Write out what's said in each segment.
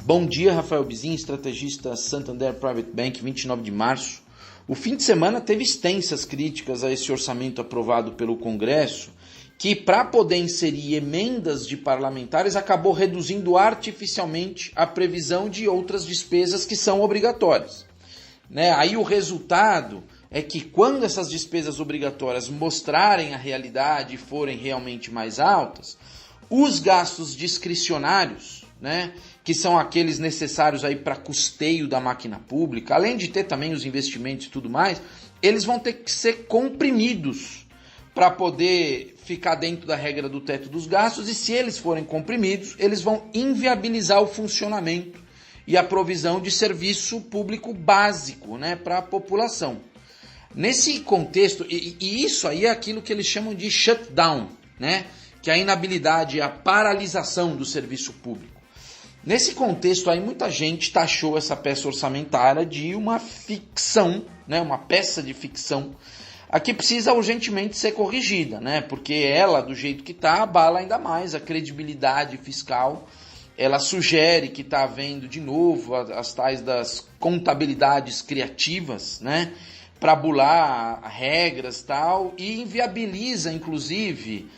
Bom dia, Rafael Bizin, estrategista Santander Private Bank, 29 de março. O fim de semana teve extensas críticas a esse orçamento aprovado pelo Congresso, que, para poder inserir emendas de parlamentares, acabou reduzindo artificialmente a previsão de outras despesas que são obrigatórias. Aí o resultado é que, quando essas despesas obrigatórias mostrarem a realidade e forem realmente mais altas, os gastos discricionários, que são aqueles necessários para custeio da máquina pública, além de ter também os investimentos e tudo mais, eles vão ter que ser comprimidos para poder ficar dentro da regra do teto dos gastos, e se eles forem comprimidos, eles vão inviabilizar o funcionamento e a provisão de serviço público básico para a população. Nesse contexto, e isso aí é aquilo que eles chamam de shutdown, que é a inabilidade, a paralisação do serviço público. Nesse contexto aí, muita gente taxou essa peça orçamentária de uma ficção, uma peça de ficção, a que precisa urgentemente ser corrigida, porque ela, do jeito que está, abala ainda mais a credibilidade fiscal. Ela sugere que está havendo, de novo, as tais das contabilidades criativas, para bular regras e tal, e inviabiliza, inclusive,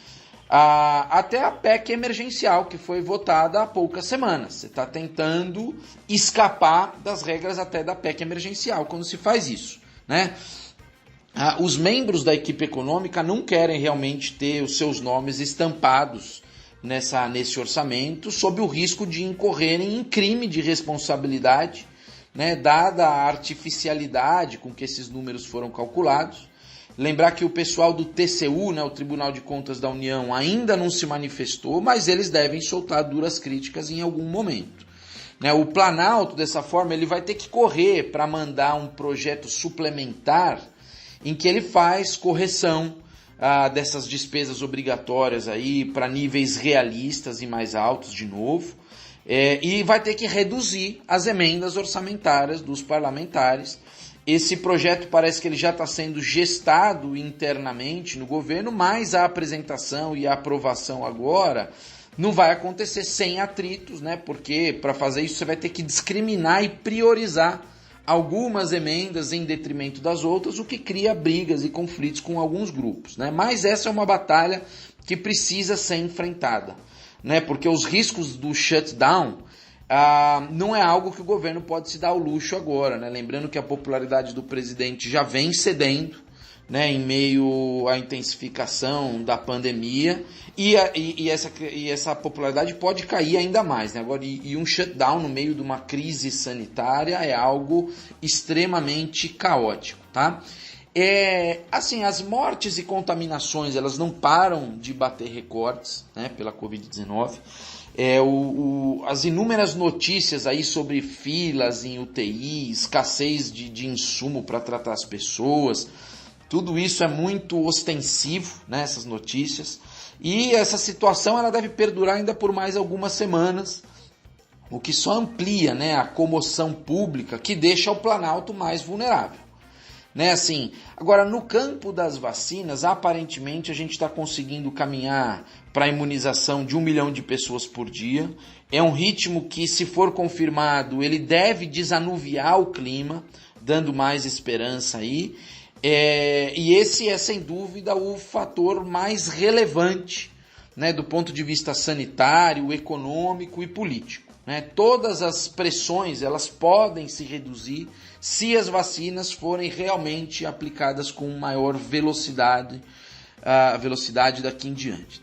até a PEC emergencial, que foi votada há poucas semanas. Você está tentando escapar das regras até da PEC emergencial quando se faz isso, Os membros da equipe econômica não querem realmente ter os seus nomes estampados nesse orçamento, sob o risco de incorrerem em crime de responsabilidade, dada a artificialidade com que esses números foram calculados. Lembrar que o pessoal do TCU, o Tribunal de Contas da União, ainda não se manifestou, mas eles devem soltar duras críticas em algum momento. O Planalto, dessa forma, ele vai ter que correr para mandar um projeto suplementar em que ele faz correção dessas despesas obrigatórias para níveis realistas e mais altos de novo, e vai ter que reduzir as emendas orçamentárias dos parlamentares. Esse projeto parece que ele já está sendo gestado internamente no governo, mas a apresentação e a aprovação agora não vai acontecer sem atritos, porque para fazer isso você vai ter que discriminar e priorizar algumas emendas em detrimento das outras, o que cria brigas e conflitos com alguns grupos. Mas essa é uma batalha que precisa ser enfrentada, porque os riscos do shutdown não é algo que o governo pode se dar ao luxo agora. Lembrando que a popularidade do presidente já vem cedendo, em meio à intensificação da pandemia, e essa popularidade pode cair ainda mais. Agora, e um shutdown no meio de uma crise sanitária é algo extremamente caótico. As mortes e contaminações, elas não param de bater recordes, pela Covid-19. As inúmeras notícias sobre filas em UTI, escassez de insumo para tratar as pessoas, tudo isso é muito ostensivo, essas notícias, e essa situação ela deve perdurar ainda por mais algumas semanas, o que só amplia a comoção pública, que deixa o Planalto mais vulnerável. Agora, no campo das vacinas, aparentemente a gente está conseguindo caminhar para a imunização de 1 milhão de pessoas por dia. É um ritmo que, se for confirmado, ele deve desanuviar o clima, dando mais esperança aí. E esse é, sem dúvida, o fator mais relevante, do ponto de vista sanitário, econômico e político. Todas as pressões elas podem se reduzir se as vacinas forem realmente aplicadas com maior velocidade, a velocidade daqui em diante,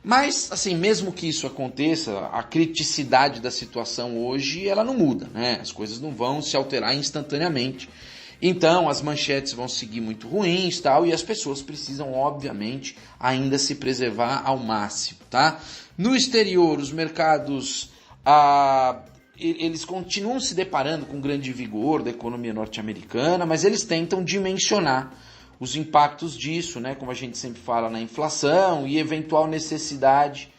Mas, mesmo que isso aconteça, a criticidade da situação hoje, ela não muda, As coisas não vão se alterar instantaneamente. Então, as manchetes vão seguir muito ruins, e as pessoas precisam, obviamente, ainda se preservar ao máximo, No exterior, os mercados eles continuam se deparando com grande vigor da economia norte-americana, mas eles tentam dimensionar os impactos disso, como a gente sempre fala, na inflação e eventual necessidade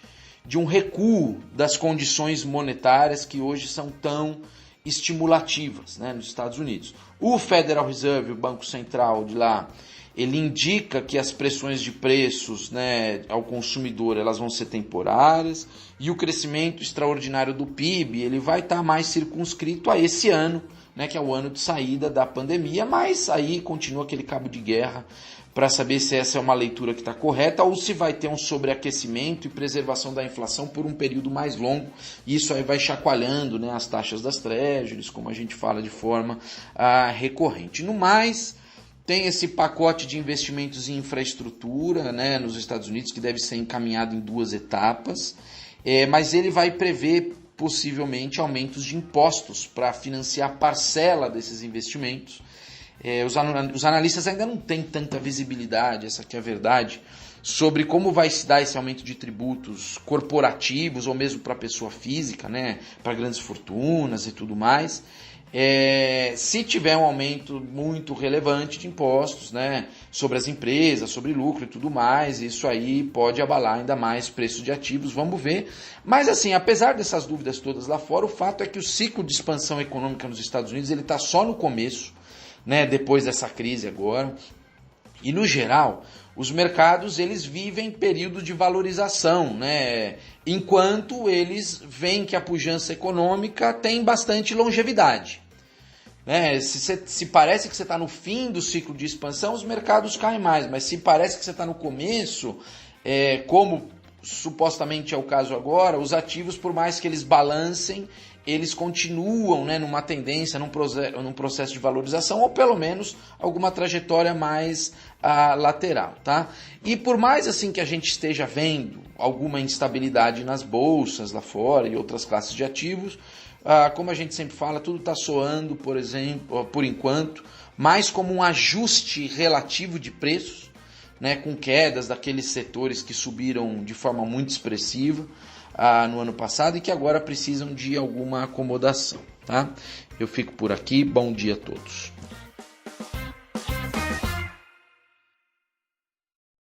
de um recuo das condições monetárias que hoje são tão estimulativas, nos Estados Unidos. O Federal Reserve, o Banco Central de lá, ele indica que as pressões de preços, né, ao consumidor elas vão ser temporárias e o crescimento extraordinário do PIB ele vai estar mais circunscrito a esse ano, né, que é o ano de saída da pandemia, mas aí continua aquele cabo de guerra para saber se essa é uma leitura que está correta ou se vai ter um sobreaquecimento e preservação da inflação por um período mais longo. Isso aí vai chacoalhando, né, as taxas das treasuries, como a gente fala de forma recorrente. No mais, tem esse pacote de investimentos em infraestrutura, né, nos Estados Unidos, que deve ser encaminhado em 2 etapas, mas ele vai prever possivelmente aumentos de impostos para financiar parcela desses investimentos. Os analistas ainda não têm tanta visibilidade, essa aqui é a verdade, sobre como vai se dar esse aumento de tributos corporativos ou mesmo para pessoa física, né, para grandes fortunas e tudo mais. Se tiver um aumento muito relevante de impostos, né, sobre as empresas, sobre lucro e tudo mais, isso aí pode abalar ainda mais preços de ativos, vamos ver. Mas assim, apesar dessas dúvidas todas lá fora, o fato é que o ciclo de expansão econômica nos Estados Unidos ele está só no começo, né, depois dessa crise agora. E no geral, os mercados eles vivem período de valorização, né, enquanto eles veem que a pujança econômica tem bastante longevidade. Né? Se parece que você está no fim do ciclo de expansão, os mercados caem mais, mas se parece que você está no começo, como supostamente é o caso agora, os ativos, por mais que eles balancem, eles continuam, né, numa tendência, num processo de valorização, ou pelo menos alguma trajetória mais lateral. Tá? E por mais assim que a gente esteja vendo alguma instabilidade nas bolsas lá fora e outras classes de ativos, como a gente sempre fala, tudo está soando, por exemplo, por enquanto, mais como um ajuste relativo de preços, né, com quedas daqueles setores que subiram de forma muito expressiva no ano passado e que agora precisam de alguma acomodação. Tá? Eu fico por aqui, bom dia a todos.